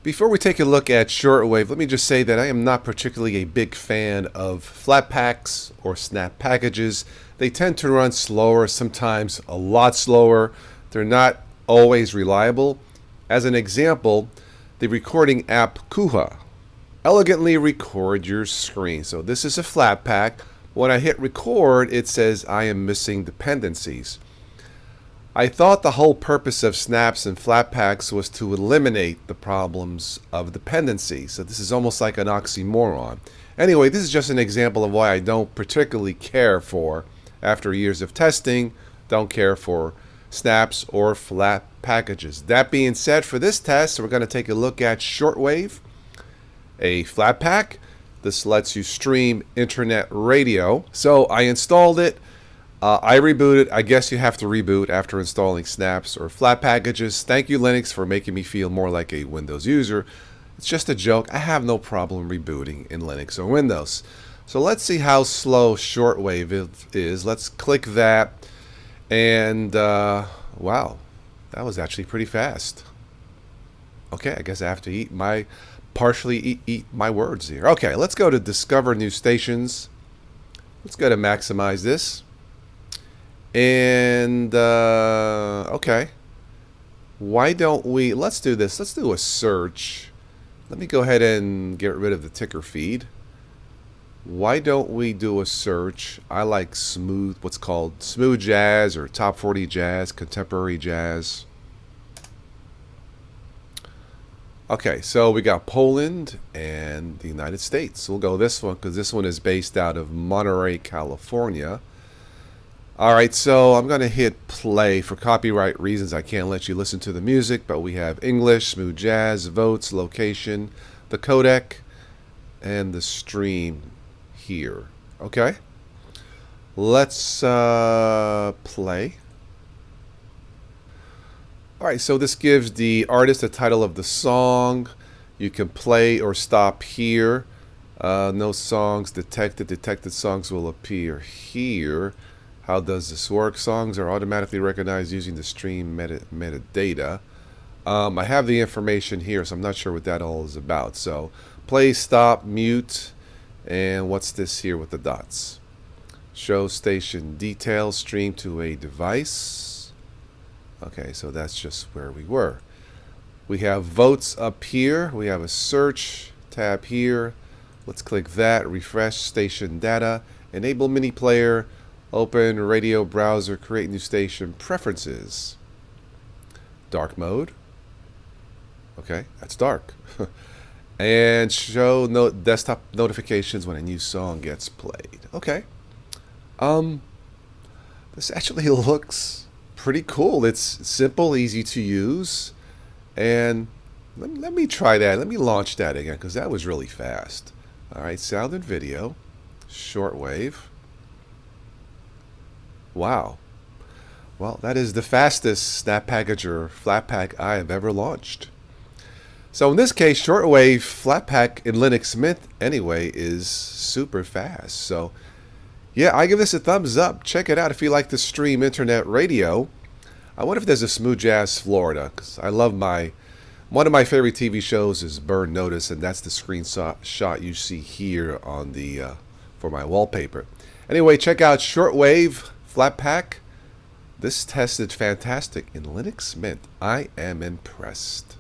Before we take a look at Shortwave, let me just say that I am not particularly a big fan of Flatpaks or Snap Packages. They tend to run slower, sometimes a lot slower. They're not always reliable. As an example, the recording app Kuha elegantly record your screen. So this is a Flatpak. When I hit record, it says I am missing dependencies. I thought the whole purpose of snaps and Flatpaks was to eliminate the problems of dependency. So this is almost like an oxymoron. Anyway, this is just an example of why I don't particularly care for, after years of testing, don't care for snaps or flat packages. That being said, for this test, we're going to take a look at Shortwave, a Flatpak. This lets you stream internet radio. So I installed it. I rebooted. I guess you have to reboot after installing snaps or flat packages. Thank you, Linux, for making me feel more like a Windows user. It's just a joke. I have no problem rebooting in Linux or Windows. So let's see how slow Shortwave is. Let's click that. And wow, that was actually pretty fast. Okay, I guess I have to partially eat my words here. Okay, let's go to Discover New Stations. Let's go to maximize this. And okay, why don't we, let's do this. Let's do a search. Let me go ahead and get rid of the ticker feed. Why don't we do a search? I like smooth, what's called smooth jazz or top 40 jazz, contemporary jazz. Okay, so we got Poland and the United States. We'll go this one because this one is based out of Monterey, California. Alright, so I'm going to hit play. For copyright reasons, I can't let you listen to the music, but we have English, smooth jazz, votes, location, the codec, and the stream here. Okay? Let's play. Alright, so this gives the artist the title of the song. You can play or stop here. No songs detected. Detected songs will appear here. How does this work? Songs are automatically recognized using the stream metadata. I have the information here, so I'm not sure what that all is about. So play, stop, mute, and what's this here with the dots? Show station details, stream to a device. Okay, so that's just where we were. We have votes up here. We have a search tab here. Let's click that. Refresh station data. Enable mini player. Open radio browser, create new station, preferences. Dark mode. Okay, that's dark. And show desktop notifications when a new song gets played. Okay. This actually looks pretty cool. It's simple, easy to use. And let me try that. Let me launch that again because that was really fast. All right, sound and video, Shortwave. Wow. Well, that is the fastest snap package or Flatpak I have ever launched. So in this case, Shortwave Flatpak in Linux Mint anyway is super fast. So yeah, I give this a thumbs up. Check it out if you like to stream internet radio. I wonder if there's a Smooth Jazz Florida, because I love one of my favorite TV shows is Burn Notice, and that's the screenshot you see here on the for my wallpaper. Anyway, check out Shortwave Flatpak. This tested fantastic in Linux Mint. I am impressed.